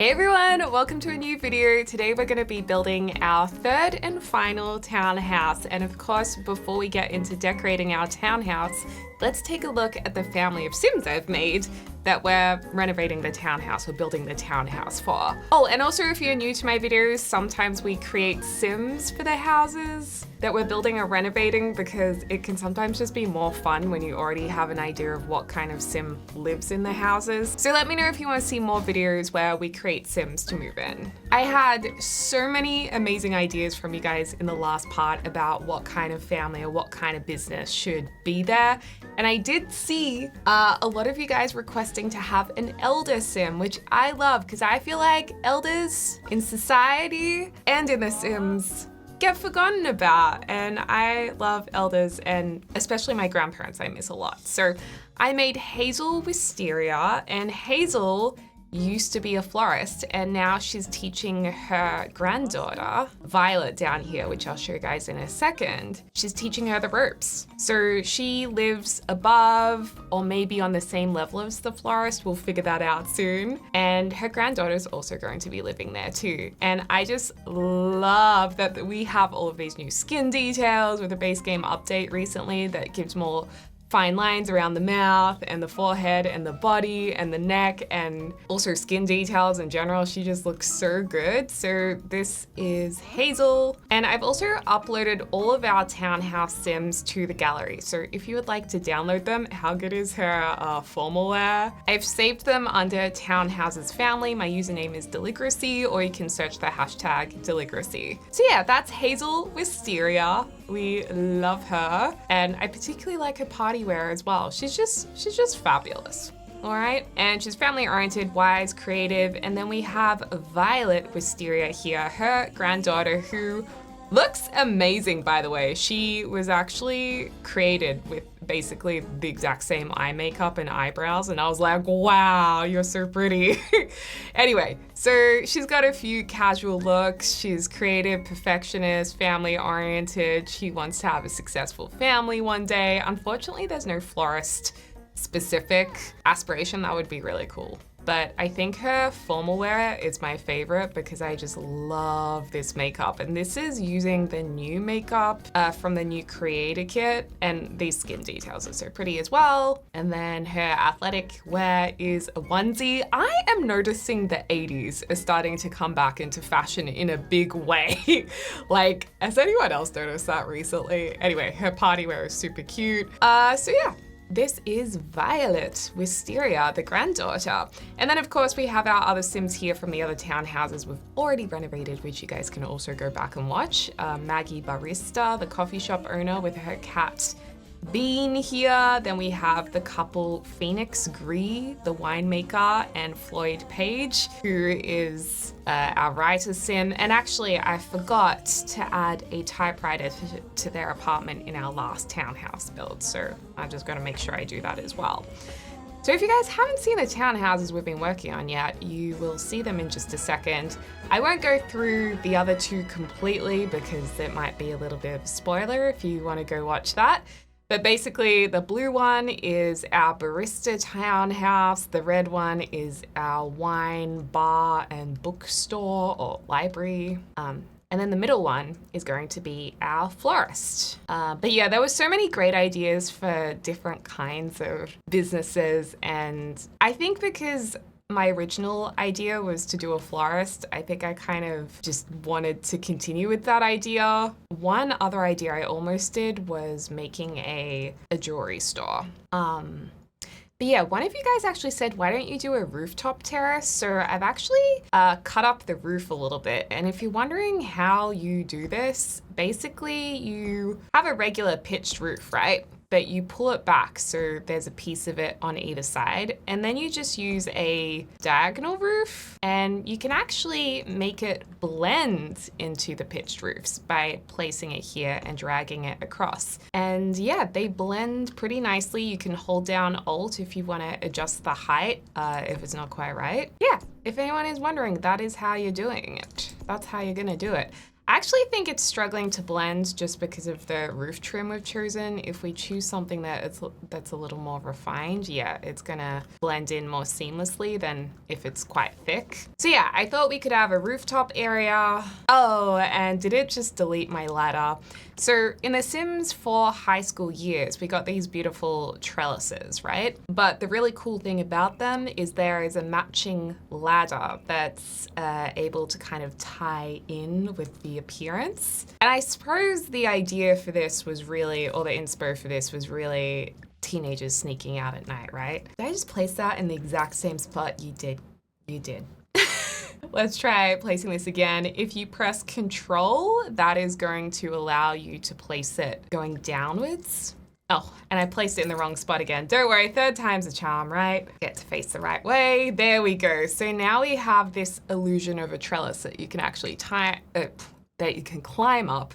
Hey everyone, welcome to a new video. Today we're going to be building our third and final townhouse. And of course, before we get into decorating our townhouse, let's take a look at the family of Sims I've made that we're renovating the townhouse or building the townhouse for. Oh, and also if you're new to my videos, sometimes we create Sims for the houses that we're building or renovating because it can sometimes just be more fun when you already have an idea of what kind of Sim lives in the houses. So let me know if you want to see more videos where we create Sims to move in. I had so many amazing ideas from you guys in the last part about what kind of family or what kind of business should be there. And I did see a lot of you guys requesting to have an elder Sim, which I love because I feel like elders in society and in the Sims get forgotten about, and I love elders, and especially my grandparents I miss a lot. So I made Hazel Wisteria, and Hazel used to be a florist and now she's teaching her granddaughter, Violet down here, which I'll show you guys in a second. She's teaching her the ropes. So she lives above or maybe on the same level as the florist. We'll figure that out soon. And her granddaughter is also going to be living there too. And I just love that we have all of these new skin details with a base game update recently that gives more fine lines around the mouth and the forehead and the body and the neck, and also skin details in general. She just looks so good. So this is Hazel. And I've also uploaded all of our townhouse Sims to the gallery. So if you would like to download them, how good is her formal wear? I've saved them under Townhouses Family. My username is Deligracy, or you can search the hashtag Deligracy. So yeah, that's Hazel Wisteria. We love her. And I particularly like her party wear as well. She's just fabulous. All right, and she's family oriented, wise, creative. And then we have Violet Wisteria here, her granddaughter, who looks amazing, by the way. She was actually created with basically the exact same eye makeup and eyebrows, and I was like, wow, you're so pretty. Anyway, so she's got a few casual looks. She's creative, perfectionist, family oriented. She wants to have a successful family one day. Unfortunately, there's no florist specific aspiration. That would be really cool. But I think her formal wear is my favorite because I just love this makeup. And this is using the new makeup from the new creator kit, and these skin details are so pretty as well. And then her athletic wear is a onesie. I am noticing the 80s are starting to come back into fashion in a big way. Like, has anyone else noticed that recently? Anyway, her party wear is super cute. So yeah. This is Violet Wisteria, the granddaughter. And then of course we have our other Sims here from the other townhouses we've already renovated, which you guys can also go back and watch. Maggie Barista, the coffee shop owner, with her cat Bean here. Then we have the couple Phoenix Gree, the winemaker, and Floyd Page, who is our writer Sim. And actually, I forgot to add a typewriter to their apartment in our last townhouse build. So I'm just gonna make sure I do that as well. So if you guys haven't seen the townhouses we've been working on yet, you will see them in just a second. I won't go through the other two completely because it might be a little bit of a spoiler if you want to go watch that. But basically, the blue one is our barista townhouse. The red one is our wine bar and bookstore or library. And then the middle one is going to be our florist. But yeah, there were so many great ideas for different kinds of businesses. And I think because my original idea was to do a florist, I think I kind of just wanted to continue with that idea. One other idea I almost did was making a jewelry store. But yeah, one of you guys actually said, why don't you do a rooftop terrace? So I've actually cut up the roof a little bit. And if you're wondering how you do this, basically you have a regular pitched roof, right? But you pull it back so there's a piece of it on either side, and then you just use a diagonal roof, and you can actually make it blend into the pitched roofs by placing it here and dragging it across. And yeah, they blend pretty nicely. You can hold down Alt if you want to adjust the height if it's not quite right. Yeah, if anyone is wondering, that is how you're doing it. That's how you're gonna do it. I actually think it's struggling to blend just because of the roof trim we've chosen. If we choose something that's a little more refined, yeah, it's gonna blend in more seamlessly than if it's quite thick. So yeah, I thought we could have a rooftop area. Oh, and did it just delete my ladder? So in The Sims 4 high school years, we got these beautiful trellises, right? But the really cool thing about them is there is a matching ladder that's able to kind of tie in with the appearance. And I suppose the idea for this was really, or the inspo for this was really teenagers sneaking out at night, right? Did I just place that in the exact same spot? You did. You did. Let's try placing this again. If you press Control, that is going to allow you to place it going downwards. Oh, and I placed it in the wrong spot again. Don't worry, third time's a charm, right? Get to face the right way. There we go. So now we have this illusion of a trellis that you can actually that you can climb up.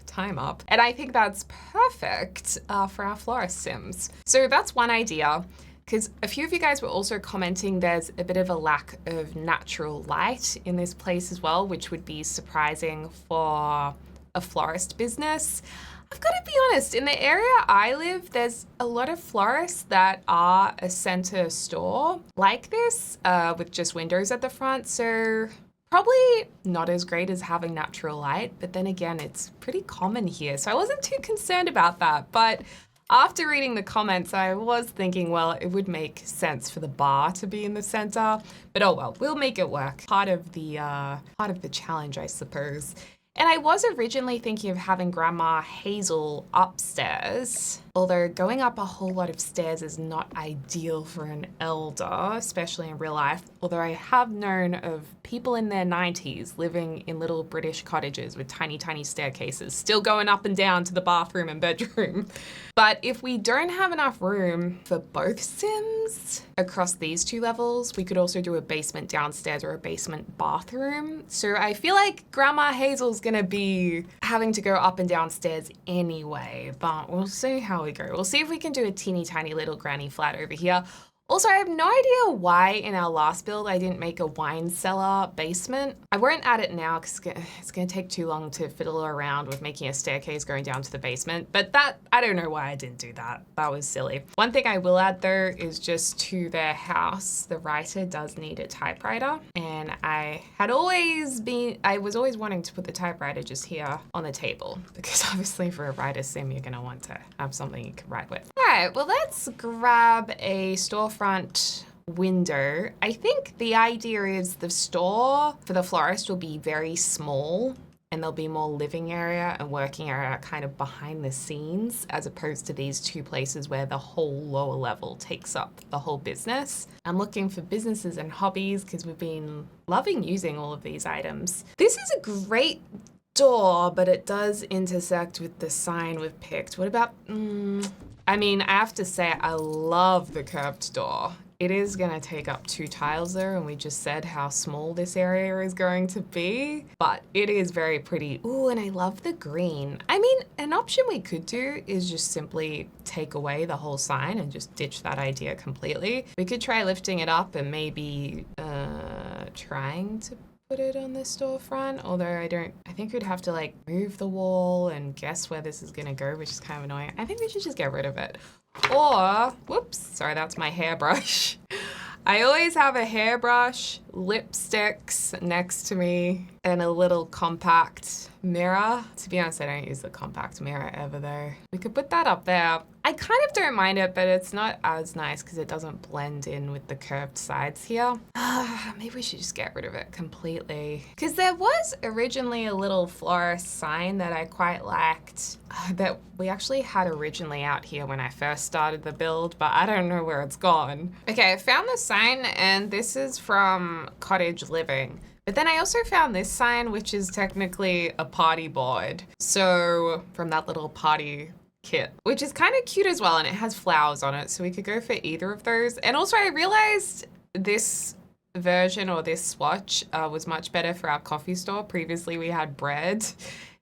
And I think that's perfect for our Florist Sims. So that's one idea. Because a few of you guys were also commenting there's a bit of a lack of natural light in this place as well, which would be surprising for a florist business. I've got to be honest, in the area I live, there's a lot of florists that are a center store like this with just windows at the front. So probably not as great as having natural light, but then again, it's pretty common here. So I wasn't too concerned about that. But after reading the comments, I was thinking, well, it would make sense for the bar to be in the center, but oh well, we'll make it work. Part of the challenge, I suppose. And I was originally thinking of having Grandma Hazel upstairs, although going up a whole lot of stairs is not ideal for an elder, especially in real life, although I have known of people in their 90s living in little British cottages with tiny, tiny staircases, still going up and down to the bathroom and bedroom. But if we don't have enough room for both Sims across these two levels, we could also do a basement downstairs or a basement bathroom. So I feel like Grandma Hazel's gonna be having to go up and downstairs anyway, but we'll see how we go. We'll see if we can do a teeny tiny little granny flat over here. Also, I have no idea why in our last build I didn't make a wine cellar basement. I won't add it now because it's going to take too long to fiddle around with making a staircase going down to the basement. But that, I don't know why I didn't do that. That was silly. One thing I will add though is just to their house, the writer does need a typewriter. And I was always wanting to put the typewriter just here on the table because obviously for a writer sim, you're going to want to have something you can write with. All right, well, let's grab a storefront window. I think the idea is the store for the florist will be very small and there'll be more living area and working area kind of behind the scenes as opposed to these two places where the whole lower level takes up the whole business. I'm looking for businesses and hobbies because we've been loving using all of these items. This is a great door, but it does intersect with the sign we've picked. What about, I mean, I have to say, I love the curved door. It is gonna take up 2 tiles though, and we just said how small this area is going to be, but it is very pretty. Ooh, and I love the green. I mean, an option we could do is just simply take away the whole sign and just ditch that idea completely. We could try lifting it up and maybe trying to put it on the storefront, although I think we'd have to like move the wall and guess where this is gonna go, which is kind of annoying. I think we should just get rid of it. Or, whoops, sorry, that's my hairbrush. I always have a hairbrush, lipsticks next to me, and a little compact mirror. To be honest, I don't use the compact mirror ever though. We could put that up there. I kind of don't mind it, but it's not as nice because it doesn't blend in with the curved sides here. Maybe we should just get rid of it completely. Because there was originally a little florist sign that I quite liked that we actually had originally out here when I first started the build, but I don't know where it's gone. Okay, I found the sign and this is from Cottage Living. But then I also found this sign, which is technically a party board. So from that little party kit, which is kind of cute as well. And it has flowers on it. So we could go for either of those. And also I realized this version or this swatch was much better for our coffee store. Previously we had bread.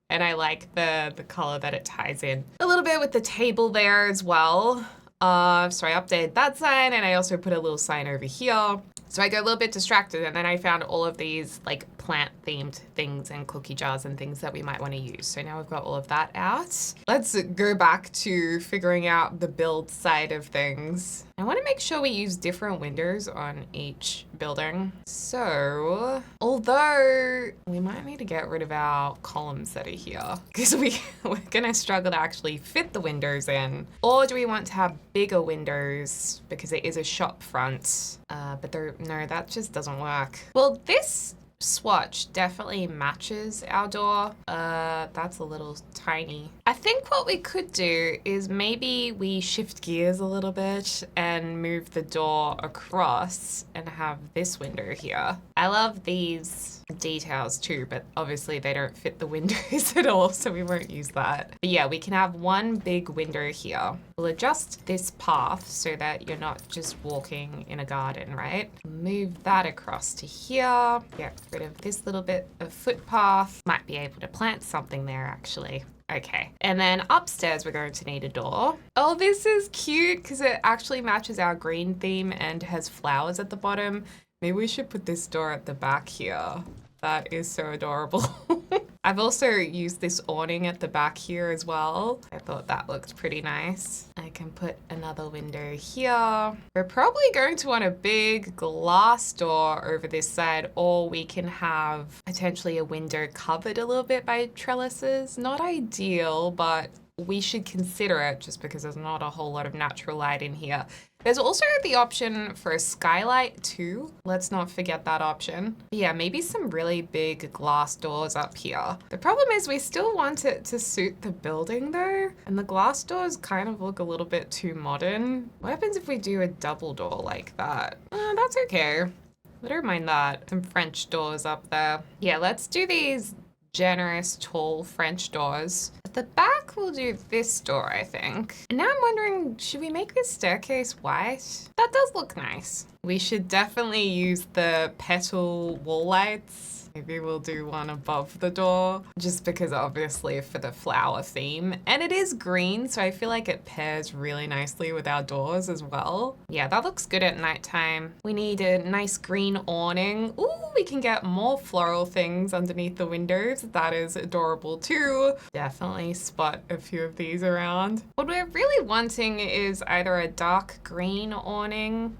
And I like the color that it ties in. A little bit with the table there as well. So I updated that sign and I also put a little sign over here. So I got a little bit distracted, and then I found all of these like plant themed things and cookie jars and things that we might want to use. So now we've got all of that out. Let's go back to figuring out the build side of things. I want to make sure we use different windows on each building. So, although we might need to get rid of our columns that are here because we're going to struggle to actually fit the windows in. Or do we want to have bigger windows because it is a shop front? But no, that just doesn't work. Well, this swatch definitely matches our door. That's a little tiny. I think what we could do is maybe we shift gears a little bit and move the door across and have this window here. I love these details too, but obviously they don't fit the windows at all, so we won't use that. But yeah, we can have one big window here. We'll adjust this path so that you're not just walking in a garden, right? Move that across to here. Get rid of this little bit of footpath. Might be able to plant something there actually. Okay, and then upstairs we're going to need a door. Oh, this is cute because it actually matches our green theme and has flowers at the bottom. Maybe we should put this door at the back here. That is so adorable. I've also used this awning at the back here as well. I thought that looked pretty nice. I can put another window here. We're probably going to want a big glass door over this side, or we can have potentially a window covered a little bit by trellises. Not ideal, but we should consider it just because there's not a whole lot of natural light in here. There's also the option for a skylight too. Let's not forget that option. But yeah, maybe some really big glass doors up here. The problem is we still want it to suit the building though. And the glass doors kind of look a little bit too modern. What happens if we do a double door like that? That's okay. I don't mind that. Some French doors up there. Yeah, let's do these generous, tall French doors. At the back, we'll do this door, I think. And now I'm wondering, should we make this staircase white? That does look nice. We should definitely use the petal wall lights. Maybe we'll do one above the door, just because obviously for the flower theme. And it is green, so I feel like it pairs really nicely with our doors as well. Yeah, that looks good at nighttime. We need a nice green awning. Ooh, we can get more floral things underneath the windows. That is adorable too. Definitely spot a few of these around. What we're really wanting is either a dark green awning.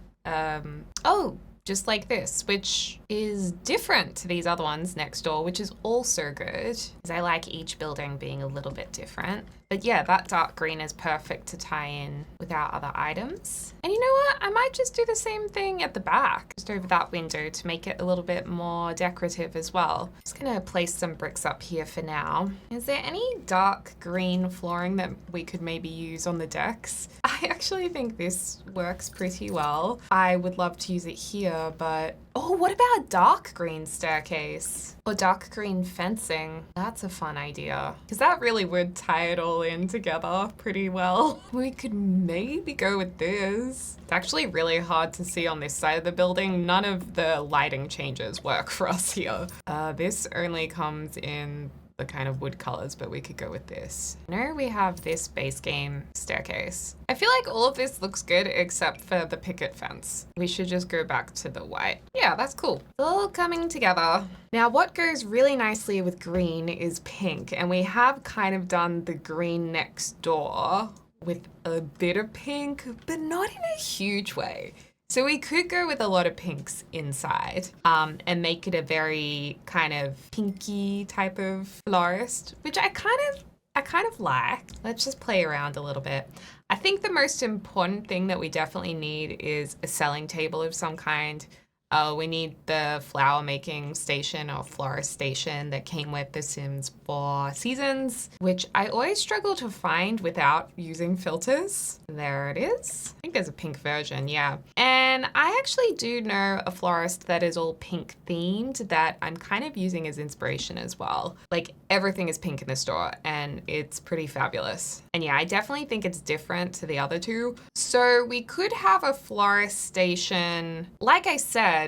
Just like this, which is different to these other ones next door, which is also good because I like each building being a little bit different. But yeah, that dark green is perfect to tie in with our other items. And you know what? I might just do the same thing at the back, just over that window to make it a little bit more decorative as well. Just gonna place some bricks up here for now. Is there any dark green flooring that we could maybe use on the decks? I actually think this works pretty well. I would love to use it here, but oh, what about dark green staircase or dark green fencing? That's a fun idea because that really would tie it all in together pretty well. We could maybe go with this. It's actually really hard to see on this side of the building. None of the lighting changes work for us here. This only comes in the kind of wood colors, but we could go with this. Now we have this base game staircase. I feel like all of this looks good except for the picket fence. We should just go back to the white. Yeah, that's cool. It's all coming together. Now what goes really nicely with green is pink, and we have kind of done the green next door with a bit of pink, but not in a huge way. So we could go with a lot of pinks inside and make it a very kind of pinky type of florist, which I kind of like. Let's just play around a little bit. I think the most important thing that we definitely need is a selling table of some kind. We need the flower making station or florist station that came with The Sims 4 Seasons, which I always struggle to find without using filters. There it is. I think there's a pink version, yeah. And I actually do know a florist that is all pink themed that I'm kind of using as inspiration as well. Like everything is pink in the store and it's pretty fabulous. And yeah, I definitely think it's different to the other two. So we could have a florist station. Like I said,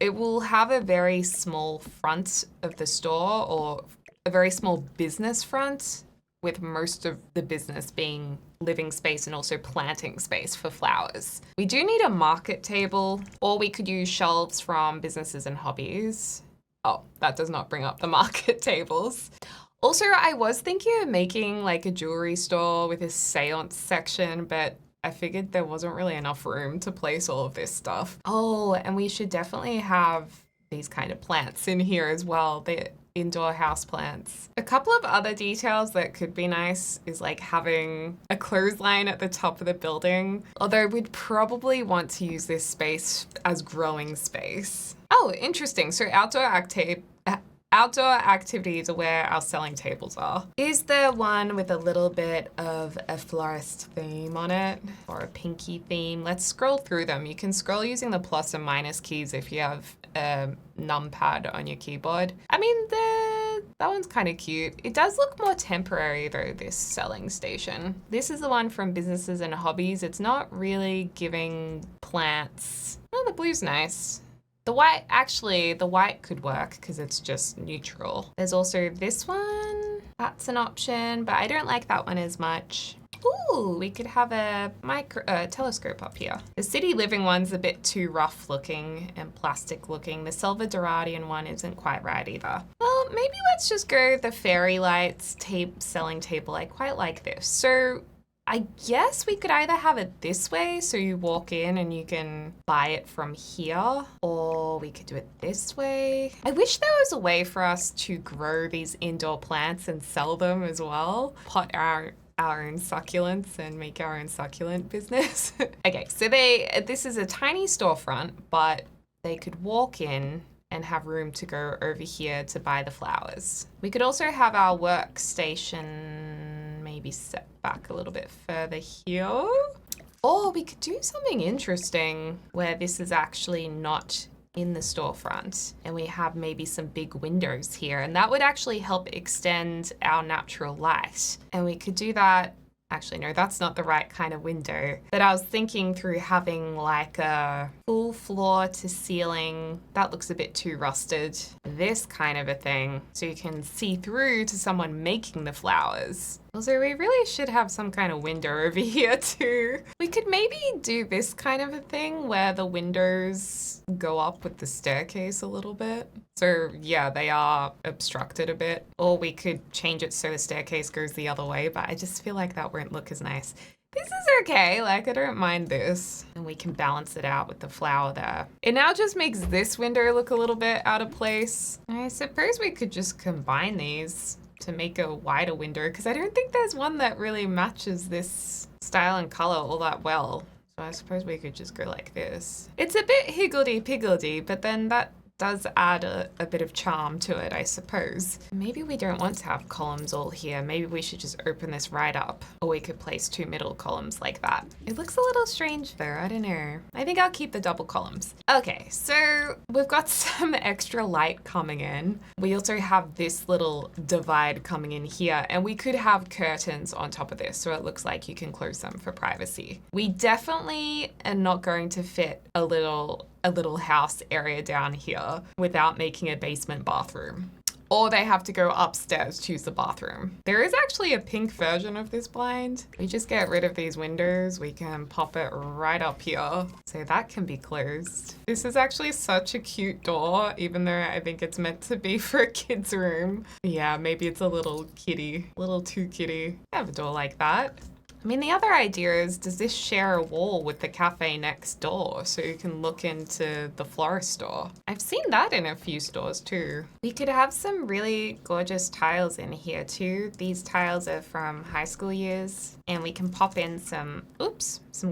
it will have a very small front of the store or a very small business front, with most of the business being living space and also planting space for flowers. We do need a market table, or we could use shelves from businesses and hobbies. Oh, that does not bring up the market tables. Also, I was thinking of making like a jewelry store with a seance section, but I figured there wasn't really enough room to place all of this stuff. Oh, and we should definitely have these kind of plants in here as well, the indoor house plants. A couple of other details that could be nice is like having a clothesline at the top of the building, although we'd probably want to use this space as growing space. Oh, interesting. So outdoor activities are where our selling tables are. Is there one with a little bit of a florist theme on it or a pinky theme? Let's scroll through them. You can scroll using the plus and minus keys if you have a numpad on your keyboard. I mean, that one's kind of cute. It does look more temporary though, this selling station. This is the one from businesses and hobbies. It's not really giving plants. Oh, the blue's nice. The white could work because it's just neutral. There's also this one. That's an option, but I don't like that one as much. Ooh, we could have a telescope up here. The city living one's a bit too rough looking and plastic looking. The silver Doradian one isn't quite right either. Well, maybe let's just go the fairy lights selling table. I quite like this. So I guess we could either have it this way, so you walk in and you can buy it from here, or we could do it this way. I wish there was a way for us to grow these indoor plants and sell them as well. Pot our own succulents and make our own succulent business. Okay, so this is a tiny storefront, but they could walk in and have room to go over here to buy the flowers. We could also have our workstation maybe set back a little bit further here. Or we could do something interesting where this is actually not in the storefront and we have maybe some big windows here, and that would actually help extend our natural light. And we could do that. Actually, no, that's not the right kind of window. But I was thinking through having like a full floor to ceiling. That looks a bit too rusted. This kind of a thing, so you can see through to someone making the flowers. Also, we really should have some kind of window over here too. We could maybe do this kind of a thing where the windows go up with the staircase a little bit. So yeah, they are obstructed a bit. Or we could change it so the staircase goes the other way, but I just feel like that won't look as nice. This is okay, like I don't mind this. And we can balance it out with the flower there. It now just makes this window look a little bit out of place. I suppose we could just combine these to make a wider window, because I don't think there's one that really matches this style and color all that well. So I suppose we could just go like this. It's a bit higgledy-piggledy, but then that does add a bit of charm to it, I suppose. Maybe we don't want to have columns all here. Maybe we should just open this right up, or we could place two middle columns like that. It looks a little strange though, I don't know. I think I'll keep the double columns. Okay, so we've got some extra light coming in. We also have this little divide coming in here, and we could have curtains on top of this, so it looks like you can close them for privacy. We definitely are not going to fit a little house area down here without making a basement bathroom. Or they have to go upstairs to use the bathroom. There is actually a pink version of this blind. We just get rid of these windows. We can pop it right up here. So that can be closed. This is actually such a cute door, even though I think it's meant to be for a kid's room. Yeah, maybe it's a little kitty, a little too kitty. I have a door like that. I mean, the other idea is, does this share a wall with the cafe next door so you can look into the florist store? I've seen that in a few stores too. We could have some really gorgeous tiles in here too. These tiles are from high school years, and we can pop in some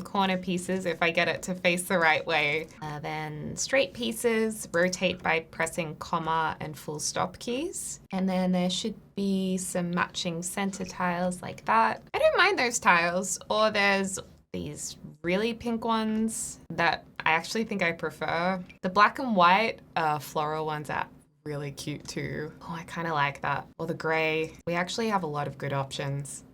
corner pieces if I get it to face the right way. Then straight pieces, rotate by pressing comma and full stop keys. And then there should be some matching center tiles like that. I don't mind those tiles. Or there's these really pink ones that I actually think I prefer. The black and white floral ones are really cute too. Oh, I kind of like that. Or the gray. We actually have a lot of good options.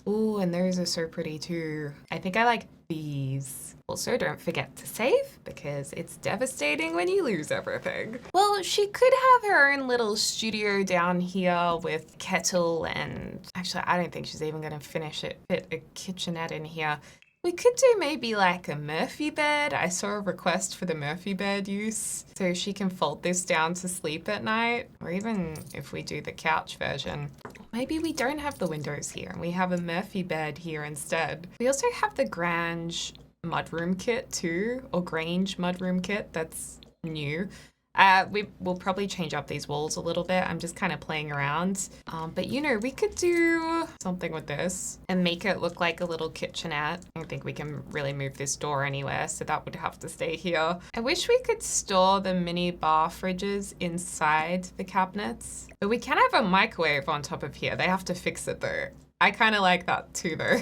Ooh, and those are so pretty too. I think I like these. Also, don't forget to save because it's devastating when you lose everything. Well, she could have her own little studio down here with kettle and actually, I don't think she's even going to finish it. Fit a kitchenette in here. We could do maybe like a Murphy bed. I saw a request for the Murphy bed use. So she can fold this down to sleep at night. Or even if we do the couch version. Maybe we don't have the windows here and we have a Murphy bed here instead. We also have the Grange mudroom kit too, or Grange mudroom kit that's new. We will probably change up these walls a little bit. I'm just kind of playing around. But you know, we could do something with this and make it look like a little kitchenette. I don't think we can really move this door anywhere, so that would have to stay here. I wish we could store the mini bar fridges inside the cabinets. But we can have a microwave on top of here. They have to fix it though. I kind of like that too though.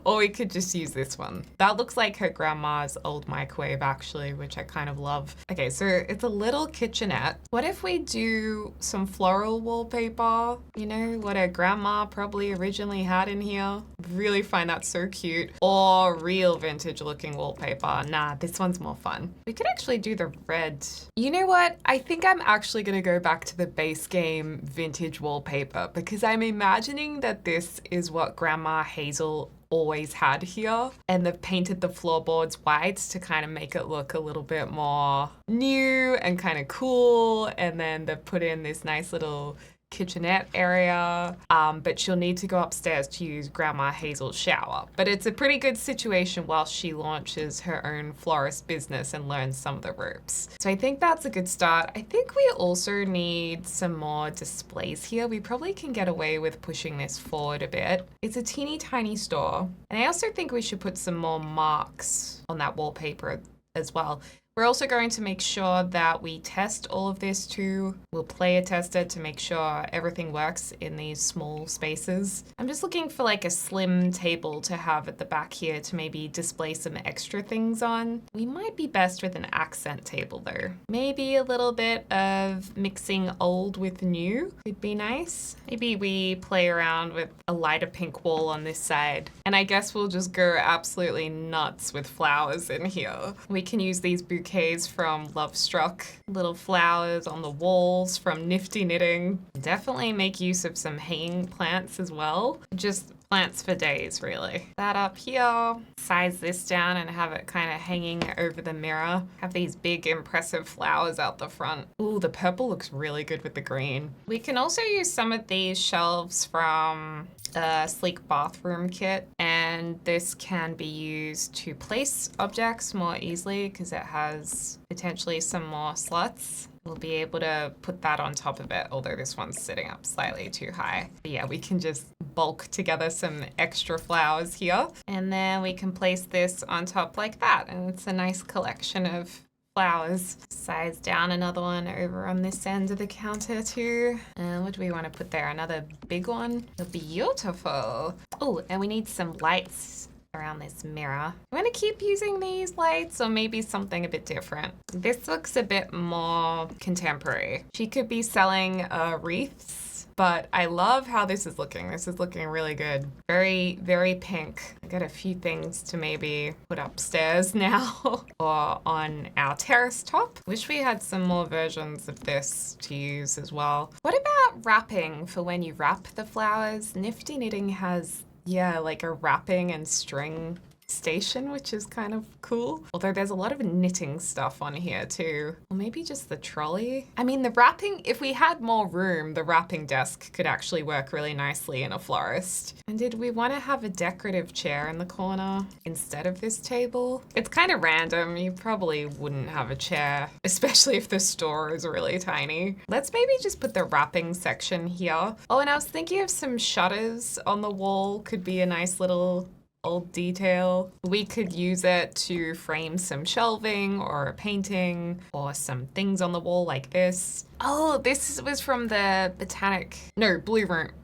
Or we could just use this one. That looks like her grandma's old microwave actually, which I kind of love. Okay, so it's a little kitchenette. What if we do some floral wallpaper? You know, what her grandma probably originally had in here. Really find that so cute. Or real vintage looking wallpaper. Nah, this one's more fun. We could actually do the red. You know what? I think I'm actually gonna go back to the base game vintage wallpaper because I'm imagining that this is what Grandma Hazel always had here, and they've painted the floorboards white to kind of make it look a little bit more new and kind of cool, and then they've put in this nice little kitchenette area, but she'll need to go upstairs to use Grandma Hazel's shower. But it's a pretty good situation while she launches her own florist business and learns some of the ropes. So I think that's a good start. I think we also need some more displays here. We probably can get away with pushing this forward a bit. It's a teeny tiny store. And I also think we should put some more marks on that wallpaper as well. We're also going to make sure that we test all of this too. We'll player test it to make sure everything works in these small spaces. I'm just looking for like a slim table to have at the back here to maybe display some extra things on. We might be best with an accent table though. Maybe a little bit of mixing old with new would be nice. Maybe we play around with a lighter pink wall on this side. And I guess we'll just go absolutely nuts with flowers in here. We can use these bouquets from Love Struck, little flowers on the walls from Nifty Knitting. Definitely make use of some hanging plants as well. Just plants for days, really. That up here, size this down and have it kind of hanging over the mirror. Have these big impressive flowers out the front. Ooh, the purple looks really good with the green. We can also use some of these shelves from a sleek bathroom kit, and this can be used to place objects more easily because it has potentially some more slots. We'll be able to put that on top of it, although this one's sitting up slightly too high. But yeah, we can just bulk together some extra flowers here, and then we can place this on top like that, and it's a nice collection of flowers. Size down another one over on this end of the counter too. And what do we want to put there? Another big one? Beautiful. Oh, and we need some lights around this mirror. I'm gonna keep using these lights or maybe something a bit different. This looks a bit more contemporary. She could be selling wreaths, but I love how this is looking. This is looking really good. Very, very pink. I got a few things to maybe put upstairs now or on our terrace top. Wish we had some more versions of this to use as well. What about wrapping for when you wrap the flowers? Nifty Knitting has, yeah, like a wrapping and string station, which is kind of cool. Although there's a lot of knitting stuff on here too. Or maybe just the trolley. I mean, the wrapping, if we had more room, the wrapping desk could actually work really nicely in a florist. And did we want to have a decorative chair in the corner instead of this table? It's kind of random. You probably wouldn't have a chair, especially if the store is really tiny. Let's maybe just put the wrapping section here. Oh, and I was thinking of some shutters on the wall. Could be a nice little old detail. We could use it to frame some shelving or a painting or some things on the wall like this. Oh, this was from the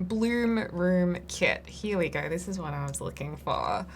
Bloom Room kit. Here we go. This is what I was looking for.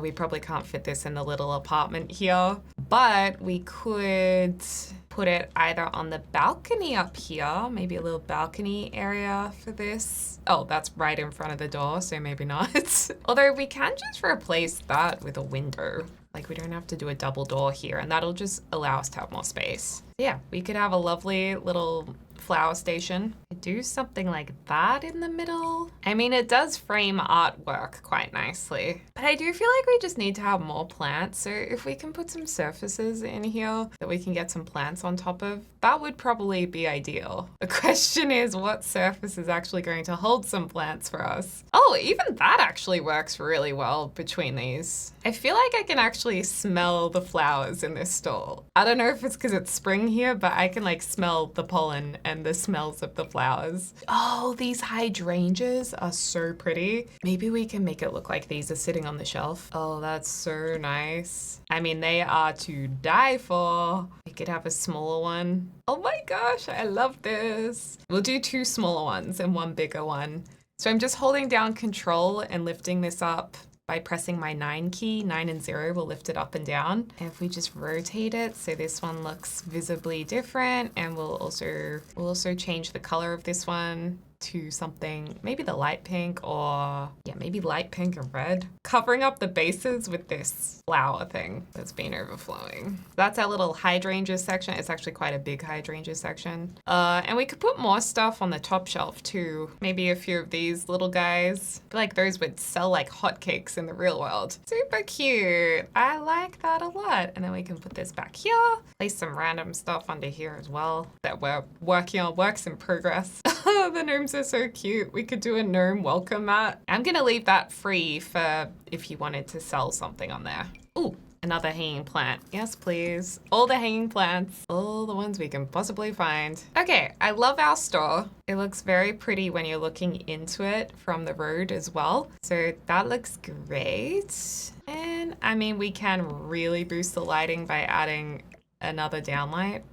We probably can't fit this in the little apartment here, but we could put it either on the balcony up here, maybe a little balcony area for this. Oh, that's right in front of the door, so maybe not. Although we can just replace that with a window. Like, we don't have to do a double door here, and that'll just allow us to have more space. Yeah, we could have a lovely little flower station. Do something like that in the middle. I mean, it does frame artwork quite nicely, but I do feel like we just need to have more plants. So if we can put some surfaces in here that we can get some plants on top of, that would probably be ideal. The question is, what surface is actually going to hold some plants for us? Oh, even that actually works really well between these. I feel like I can actually smell the flowers in this stall. I don't know if it's because it's spring here, but I can like smell the pollen and the smells of the flowers. Oh, these hydrangeas are so pretty. Maybe we can make it look like these are sitting on the shelf. Oh, that's so nice. I mean, they are to die for. We could have a smaller one. Oh my gosh, I love this. We'll do 2 smaller ones and 1 bigger one. So I'm just holding down Control and lifting this up by pressing my 9 key. 9 and 0 will lift it up and down. And if we just rotate it so this one looks visibly different, and we'll also change the color of this one to something, maybe the light pink, or yeah, maybe light pink and red. Covering up the bases with this flower thing that's been overflowing. That's our little hydrangea section. It's actually quite a big hydrangea section. And we could put more stuff on the top shelf too. Maybe a few of these little guys. I feel like those would sell like hotcakes in the real world. Super cute. I like that a lot. And then we can put this back here. Place some random stuff under here as well that we're working on, works in progress. The gnomes are so cute. We could do a gnome welcome mat. I'm gonna leave that free for if you wanted to sell something on there. Ooh, another hanging plant. Yes, please. All the hanging plants. All the ones we can possibly find. Okay, I love our store. It looks very pretty when you're looking into it from the road as well. So that looks great. And I mean, we can really boost the lighting by adding another downlight.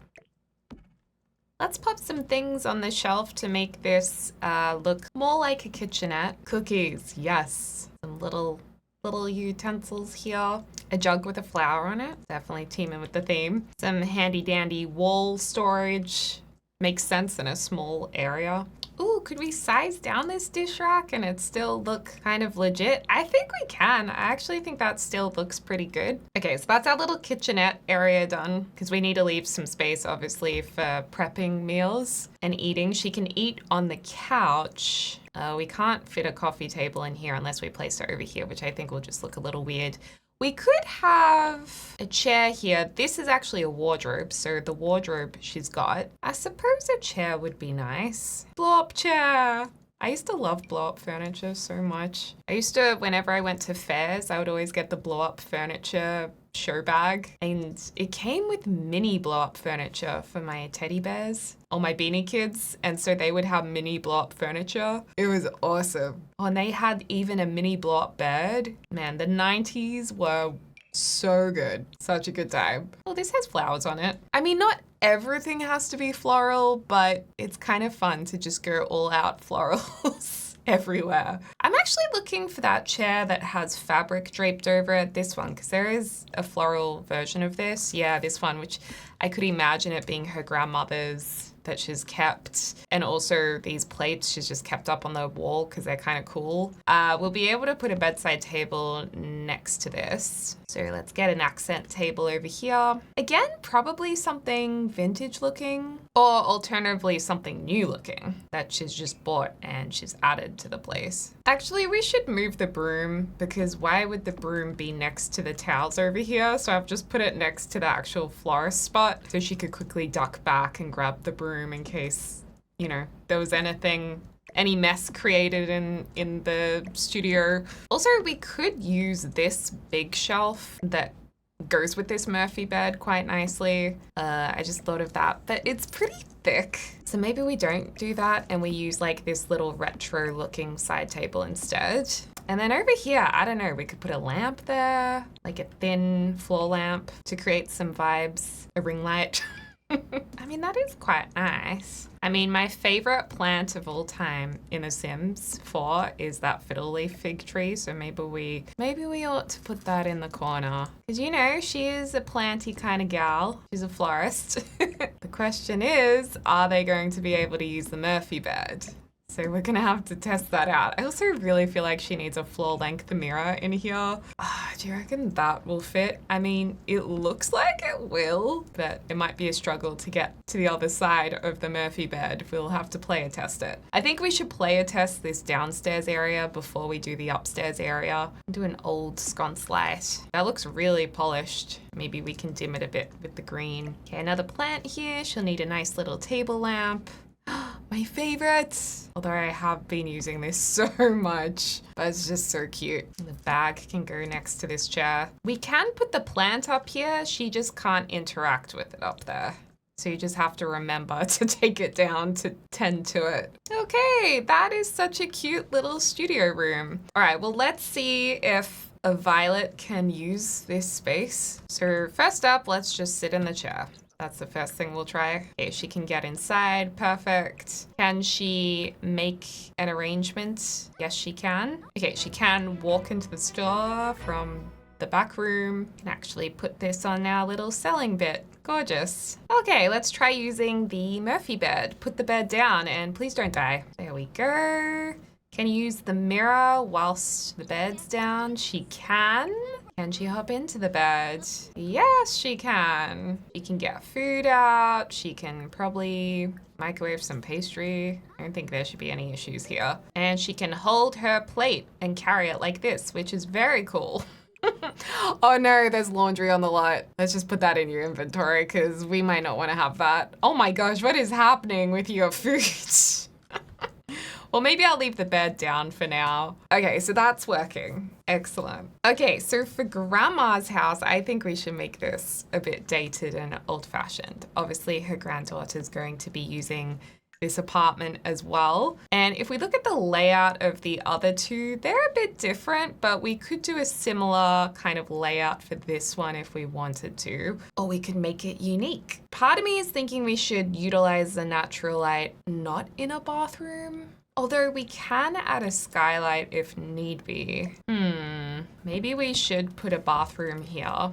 Let's pop some things on the shelf to make this look more like a kitchenette. Cookies, yes. Some little utensils here. A jug with a flower on it. Definitely teaming with the theme. Some handy dandy wall storage. Makes sense in a small area. Ooh, could we size down this dish rack and it still look kind of legit? I think we can. I actually think that still looks pretty good. Okay, so that's our little kitchenette area done, because we need to leave some space, obviously, for prepping meals and eating. She can eat on the couch. We can't fit a coffee table in here unless we place her over here, which I think will just look a little weird. We could have a chair here. This is actually a wardrobe, so the wardrobe she's got. I suppose a chair would be nice. Blow-up chair. I used to love blow-up furniture so much. Whenever I went to fairs, I would always get the blow-up furniture show bag, and it came with mini blow-up furniture for my teddy bears or my beanie kids, and so they would have mini blow-up furniture. It was awesome. Oh, and they had even a mini blow-up bed. Man, the 90s were so good. Such a good time. Oh, this has flowers on it. I mean, not everything has to be floral, but it's kind of fun to just go all out florals. Everywhere. I'm actually looking for that chair that has fabric draped over it, this one, because there is a floral version of this. Yeah, this one, which I could imagine it being her grandmother's that she's kept, and also these plates she's just kept up on the wall because they're kind of cool. We'll be able to put a bedside table next to this. So let's get an accent table over here. Again, probably something vintage looking, or alternatively something new looking that she's just bought and she's added to the place. Actually, we should move the broom, because why would the broom be next to the towels over here? So I've just put it next to the actual florist spot so she could quickly duck back and grab the broom in case, you know, there was any mess created in the studio. Also, we could use this big shelf that goes with this Murphy bed quite nicely. I just thought of that, but it's pretty thick. So maybe we don't do that and we use like this little retro looking side table instead. And then over here, I don't know, we could put a lamp there, like a thin floor lamp to create some vibes, a ring light. I mean, that is quite nice. I mean, my favorite plant of all time in The Sims 4 is that fiddle leaf fig tree. So maybe we ought to put that in the corner. Because, you know, she is a planty kind of gal. She's a florist. The question is, are they going to be able to use the Murphy bed? So we're gonna have to test that out. I also really feel like she needs a floor length mirror in here. Do you reckon that will fit? I mean, it looks like it will, but it might be a struggle to get to the other side of the Murphy bed. We'll have to player test it. I think we should player test this downstairs area before we do the upstairs area. Do an old sconce light. That looks really polished. Maybe we can dim it a bit with the green. Okay, another plant here. She'll need a nice little table lamp. My favorite. Although I have been using this so much, but it's just so cute. And the bag can go next to this chair. We can put the plant up here. She just can't interact with it up there. So you just have to remember to take it down to tend to it. Okay, that is such a cute little studio room. All right, well, let's see if a violet can use this space. So first up, let's just sit in the chair. That's the first thing we'll try. Okay, she can get inside. Perfect. Can she make an arrangement? Yes, she can. Okay, she can walk into the store from the back room. Can actually put this on our little selling bit. Gorgeous. Okay, let's try using the Murphy bed. Put the bed down and please don't die. There we go. Can you use the mirror whilst the bed's down? She can. Can she hop into the bed? Yes, she can. She can get food out. She can probably microwave some pastry. I don't think there should be any issues here. And she can hold her plate and carry it like this, which is very cool. Oh no, there's laundry on the lot. Let's just put that in your inventory because we might not want to have that. Oh my gosh, what is happening with your food? Well, maybe I'll leave the bed down for now. Okay, so that's working. Excellent. Okay, so for Grandma's house, I think we should make this a bit dated and old-fashioned. Obviously, her granddaughter's going to be using this apartment as well. And if we look at the layout of the other two, they're a bit different, but we could do a similar kind of layout for this one if we wanted to, or we could make it unique. Part of me is thinking we should utilize the natural light not in a bathroom. Although we can add a skylight if need be. Maybe we should put a bathroom here.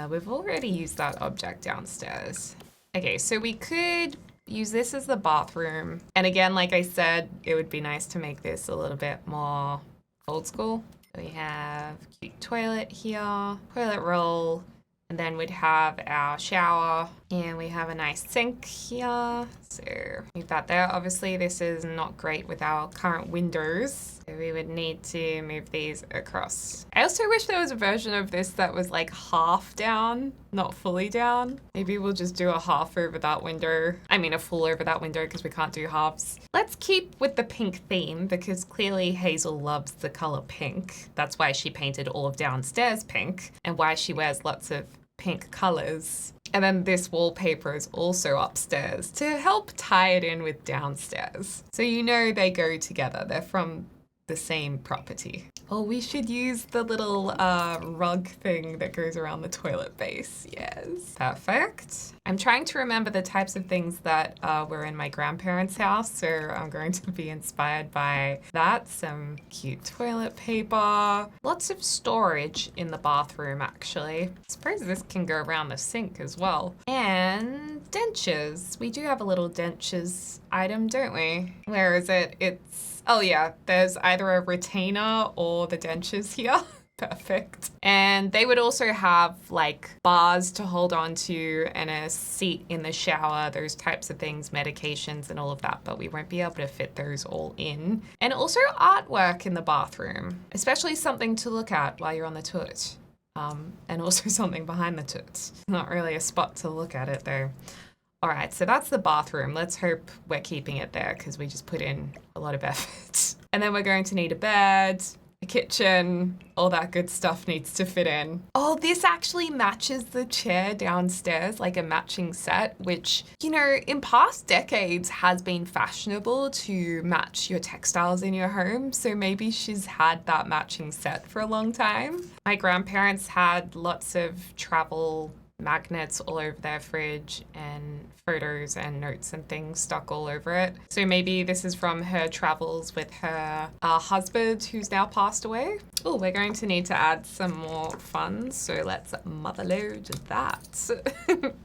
We've already used that object downstairs. Okay, so we could use this as the bathroom. And again, like I said, it would be nice to make this a little bit more old school. So we have cute toilet here, toilet roll, and then we'd have our shower, and we have a nice sink here. So leave that there. Obviously, this is not great with our current windows, so we would need to move these across. I also wish there was a version of this that was like half down, not fully down. Maybe we'll just do a half over that window. I mean, a full over that window because we can't do halves. Let's keep with the pink theme because clearly Hazel loves the color pink. That's why she painted all of downstairs pink and why she wears lots of pink colors. And then this wallpaper is also upstairs to help tie it in with downstairs. So you know they go together. They're from the same property. Oh, we should use the little rug thing that goes around the toilet base. Yes. Perfect. I'm trying to remember the types of things that were in my grandparents' house, so I'm going to be inspired by that. Some cute toilet paper. Lots of storage in the bathroom, actually. I suppose this can go around the sink as well. And dentures. We do have a little dentures item, don't we? Where is it? Oh yeah, there's either a retainer or the dentures here. Perfect. And they would also have like bars to hold on to and a seat in the shower, those types of things, medications and all of that, but we won't be able to fit those all in. And also artwork in the bathroom, especially something to look at while you're on the toilet. And also something behind the toilet. Not really a spot to look at it though. All right, so that's the bathroom. Let's hope we're keeping it there because we just put in a lot of effort. And then we're going to need a bed, a kitchen, all that good stuff needs to fit in. Oh, this actually matches the chair downstairs, like a matching set, which, you know, in past decades has been fashionable to match your textiles in your home. So maybe she's had that matching set for a long time. My grandparents had lots of travel magnets all over their fridge and photos and notes and things stuck all over it. So maybe this is from her travels with her husband who's now passed away. Oh, we're going to need to add some more funds, so let's motherload that.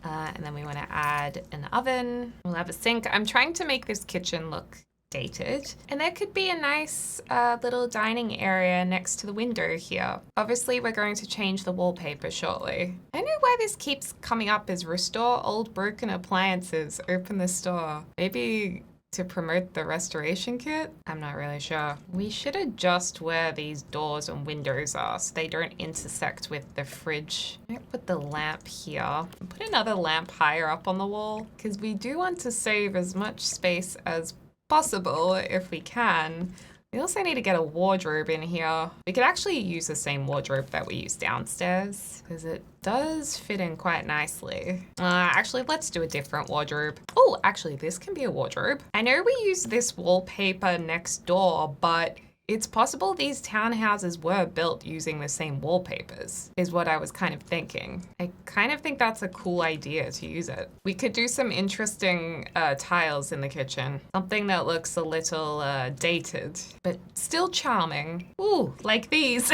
And then we want to add an oven. We'll have a sink. I'm trying to make this kitchen look dated. And there could be a nice little dining area next to the window here. Obviously, we're going to change the wallpaper shortly. I know why this keeps coming up is restore old broken appliances, open the store. Maybe to promote the restoration kit? I'm not really sure. We should adjust where these doors and windows are so they don't intersect with the fridge. I might put the lamp here. Put another lamp higher up on the wall because we do want to save as much space as possible if we can. We also need to get a wardrobe in here. We could actually use the same wardrobe that we use downstairs because it does fit in quite nicely. Actually, let's do a different wardrobe. Oh, actually, this can be a wardrobe. I know we use this wallpaper next door, but it's possible these townhouses were built using the same wallpapers, is what I was kind of thinking. I kind of think that's a cool idea to use it. We could do some interesting tiles in the kitchen. Something that looks a little dated, but still charming. Ooh, like these.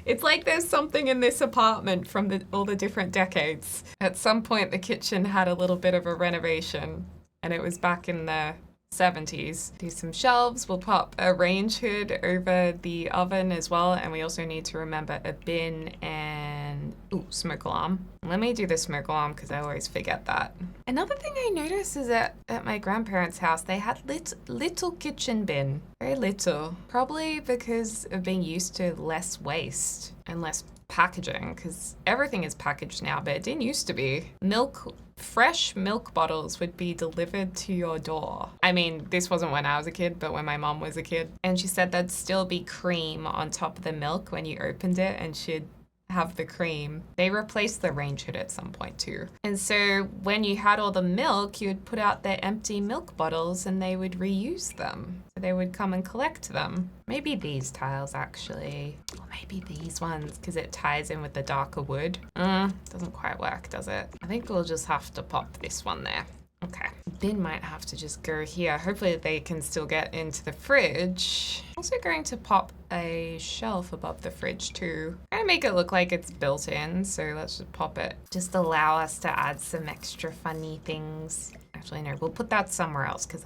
It's like there's something in this apartment from all the different decades. At some point, the kitchen had a little bit of a renovation, and it was back in the 70s. Do some shelves. We'll pop a range hood over the oven as well, and we also need to remember a bin and smoke alarm. Let me do the smoke alarm because I always forget that. Another thing I noticed is that at my grandparents' house they had little kitchen bin, very little, probably because of being used to less waste and less packaging, because everything is packaged now, but it didn't used to be. Fresh milk bottles would be delivered to your door. I mean, this wasn't when I was a kid, but when my mom was a kid. And she said there'd still be cream on top of the milk when you opened it, and she'd have the cream. They replaced the range hood at some point too. And so when you had all the milk, you would put out their empty milk bottles and they would reuse them. So they would come and collect them. Maybe these tiles actually, or maybe these ones because it ties in with the darker wood. Doesn't quite work, does it? I think we'll just have to pop this one there. Okay, bin might have to just go here. Hopefully they can still get into the fridge. Also going to pop a shelf above the fridge too. I'm gonna make it look like it's built in, so let's just pop it. Just allow us to add some extra funny things. Actually, no, we'll put that somewhere else because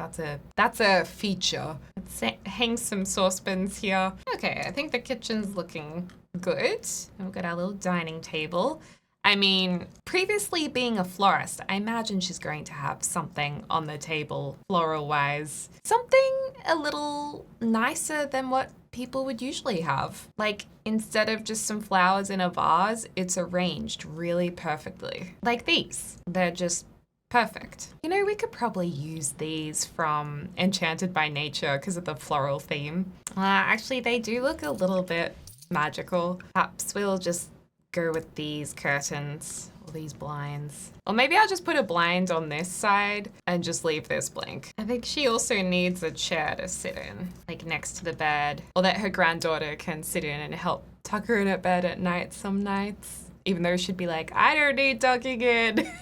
that's a feature. Let's hang some saucepans here. Okay, I think the kitchen's looking good. And we've got our little dining table. I mean, previously being a florist, I imagine she's going to have something on the table, floral-wise. Something a little nicer than what people would usually have. Like, instead of just some flowers in a vase, it's arranged really perfectly. Like these. They're just perfect. You know, we could probably use these from Enchanted by Nature because of the floral theme. Actually, they do look a little bit magical. Perhaps we'll just go with these curtains or these blinds. Or maybe I'll just put a blind on this side and just leave this blank. I think she also needs a chair to sit in, like next to the bed, or that her granddaughter can sit in and help tuck her in at bed at night some nights. Even though she'd be like, I don't need tucking in.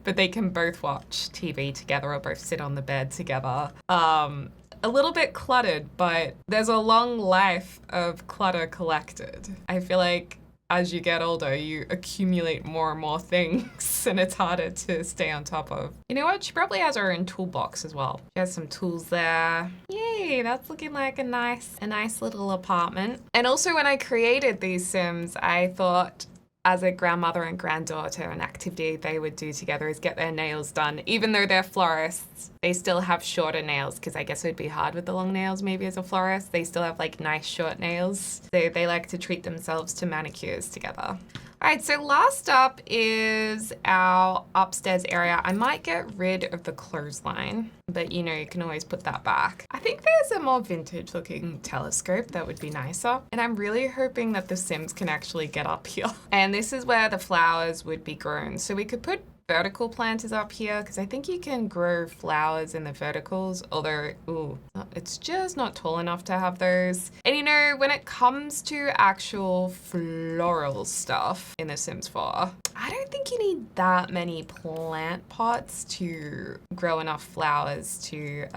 But they can both watch TV together or both sit on the bed together. A little bit cluttered, but there's a long life of clutter collected. I feel like as you get older, you accumulate more and more things and it's harder to stay on top of. You know what? She probably has her own toolbox as well. She has some tools there. Yay, that's looking like a nice little apartment. And also when I created these Sims, I thought as a grandmother and granddaughter, an activity they would do together is get their nails done. Even though they're florists, they still have shorter nails because I guess it would be hard with the long nails maybe as a florist. They still have like nice short nails. They like to treat themselves to manicures together. All right, so last up is our upstairs area. I might get rid of the clothesline, but you know, you can always put that back. I think there's a more vintage looking telescope that would be nicer. And I'm really hoping that the Sims can actually get up here. And this is where the flowers would be grown. So we could put vertical planters up here because I think you can grow flowers in the verticals, although, ooh, it's just not tall enough to have those. And you know, when it comes to actual floral stuff in The Sims 4, I don't think you need that many plant pots to grow enough flowers to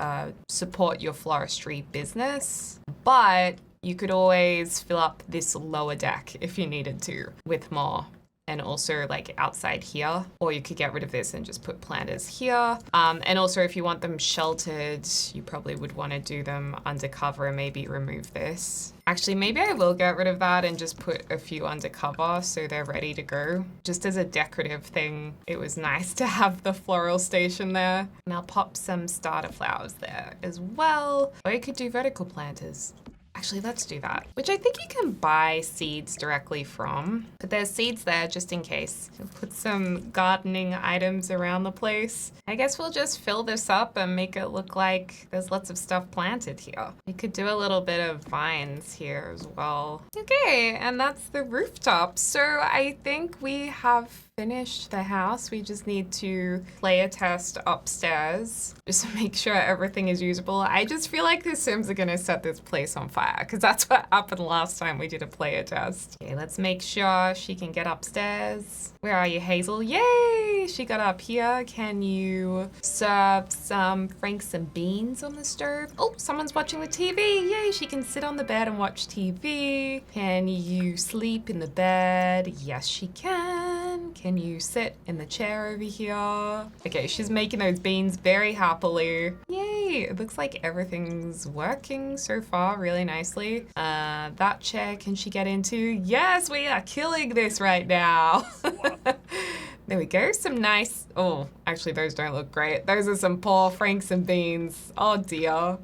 support your floristry business. But you could always fill up this lower deck if you needed to with more. And also like outside here, or you could get rid of this and just put planters here. And also if you want them sheltered, you probably would want to do them undercover and maybe remove this. Actually, maybe I will get rid of that and just put a few undercover so they're ready to go. Just as a decorative thing, it was nice to have the floral station there. And I'll pop some starter flowers there as well. Or you could do vertical planters. Actually, let's do that, which I think you can buy seeds directly from, but there's seeds there just in case. We'll put some gardening items around the place. I guess we'll just fill this up and make it look like there's lots of stuff planted here. We could do a little bit of vines here as well. Okay, and that's the rooftop. So I think we have finished the house. We just need to play a test upstairs just to make sure everything is usable. I just feel like the Sims are gonna set this place on fire because that's what happened last time we did a player test. Okay, let's make sure she can get upstairs. Where are you, Hazel? Yay! She got up here. Can you serve some franks and beans on the stove? Oh, someone's watching the TV. Yay, she can sit on the bed and watch TV. Can you sleep in the bed? Yes, she can. Can you sit in the chair over here? Okay, she's making those beans very happily. Yay, it looks like everything's working so far really nicely. That chair, can she get into? Yes, we are killing this right now. There we go, some nice, oh, actually those don't look great. Those are some poor franks and beans. Oh dear,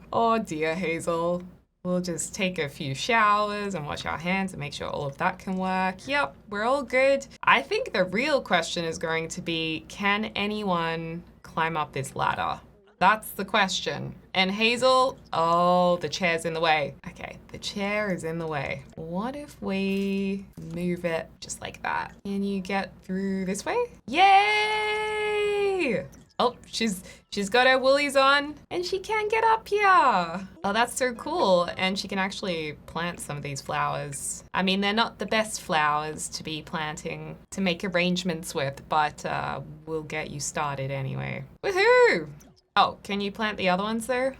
Hazel. We'll just take a few showers and wash our hands and make sure all of that can work. Yep, we're all good. I think the real question is going to be, can anyone climb up this ladder? That's the question. And Hazel, oh, the chair's in the way. Okay, the chair is in the way. What if we move it just like that? Can you get through this way? Yay! Oh, she's got her woolies on and she can get up here. Oh, that's so cool. And she can actually plant some of these flowers. I mean, they're not the best flowers to be planting to make arrangements with, but we'll get you started anyway. Woohoo! Oh, can you plant the other ones there?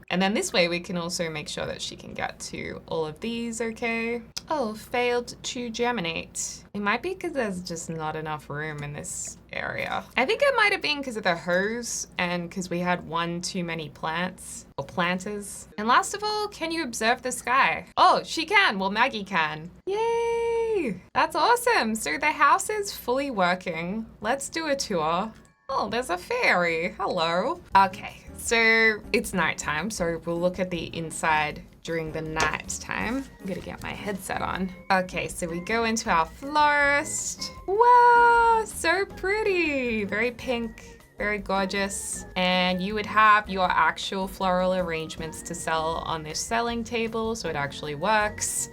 And then this way we can also make sure that she can get to all of these, okay? Oh, failed to germinate. It might be because there's just not enough room in this area. I think it might have been because of the hose and because we had one too many plants or planters. And last of all, can you observe the sky? Oh, she can. Well, Maggie can. Yay! That's awesome. So the house is fully working. Let's do a tour. Oh, there's a fairy. Hello. Okay, so it's nighttime, so we'll look at the inside during the night time. I'm gonna get my headset on. Okay, so we go into our florist. Wow, so pretty. Very pink, very gorgeous. And you would have your actual floral arrangements to sell on this selling table, so it actually works.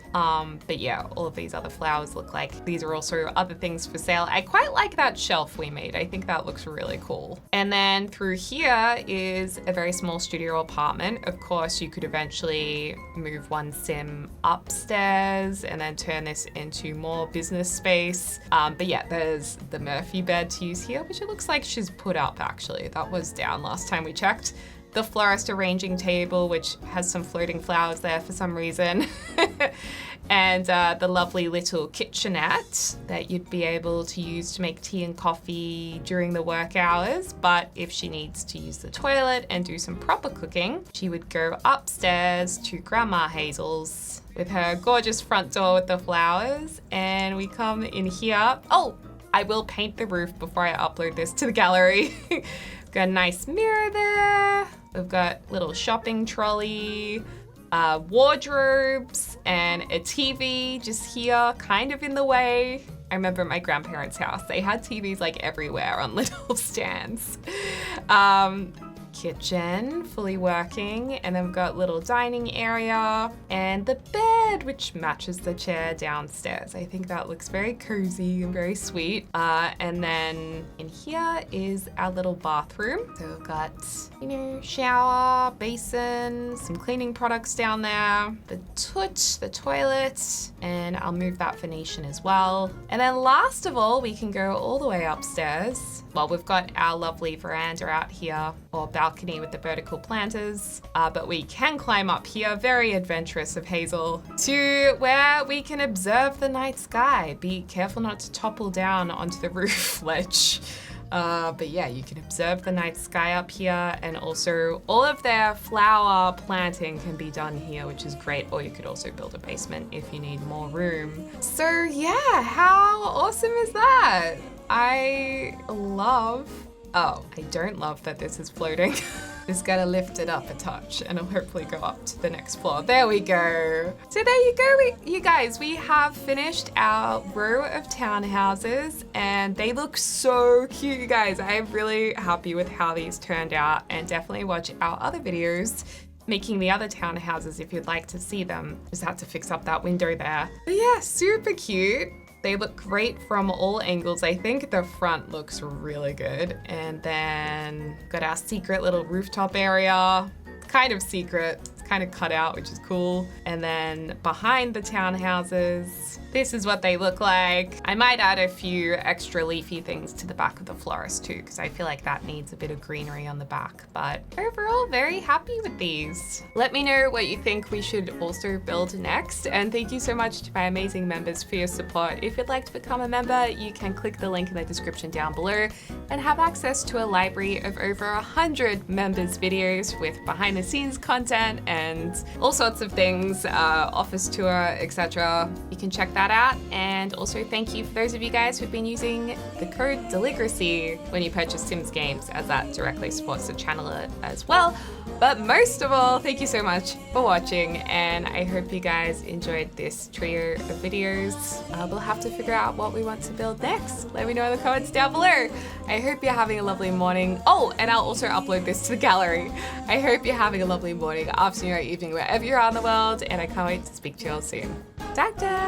But yeah, all of these other flowers look like these are also other things for sale. I quite like that shelf we made. I think that looks really cool. And then through here is a very small studio apartment. Of course, you could eventually move one sim upstairs and then turn this into more business space. But yeah, there's the Murphy bed to use here, which it looks like she's put up actually. That was down last time we checked. The florist arranging table, which has some floating flowers there for some reason. And the lovely little kitchenette that you'd be able to use to make tea and coffee during the work hours. But if she needs to use the toilet and do some proper cooking, she would go upstairs to Grandma Hazel's with her gorgeous front door with the flowers. And we come in here. Oh, I will paint the roof before I upload this to the gallery. Got a nice mirror there. We've got little shopping trolley, wardrobes, and a TV just here, kind of in the way. I remember at my grandparents' house, they had TVs like everywhere on little stands. kitchen, fully working, and then we've got little dining area and the bed, which matches the chair downstairs. I think that looks very cozy and very sweet. And then in here is our little bathroom. So we've got, you know, shower, basin, some cleaning products down there, the toilet, and I'll move that Venetian as well. And then last of all, we can go all the way upstairs. Well, we've got our lovely veranda out here, or balcony with the vertical planters, but we can climb up here, very adventurous of Hazel, to where we can observe the night sky. Be careful not to topple down onto the roof ledge. But yeah, you can observe the night sky up here, and also all of their flower planting can be done here, which is great. Or you could also build a basement if you need more room. So yeah, how awesome is that? I don't love that this is floating. Just gotta lift it up a touch and it'll hopefully go up to the next floor. There we go. So there you go, you guys. We have finished our row of townhouses and they look so cute, you guys. I'm really happy with how these turned out, and definitely watch our other videos making the other townhouses if you'd like to see them. Just had to fix up that window there. But yeah, super cute. They look great from all angles. I think the front looks really good. And then got our secret little rooftop area. Kind of secret, it's kind of cut out, which is cool. And then behind the townhouses, this is what they look like. I might add a few extra leafy things to the back of the Florist too, because I feel like that needs a bit of greenery on the back. But overall, very happy with these. Let me know what you think we should also build next. And thank you so much to my amazing members for your support. If you'd like to become a member, you can click the link in the description down below and have access to a library of over 100 members' videos with behind the scenes content and all sorts of things, office tour, etc. You can check that out. And also thank you for those of you guys who've been using the code Deligracy when you purchase Sims games, as that directly supports the channel as well. But most of all, thank you so much for watching, and I hope you guys enjoyed this trio of videos. We'll have to figure out what we want to build next. Let me know in the comments down below. I hope you're having a lovely morning. Oh, and I'll also upload this to the gallery. I hope you're having a lovely morning, afternoon, or evening, wherever you are in the world, and I can't wait to speak to you all soon. Ta-ta!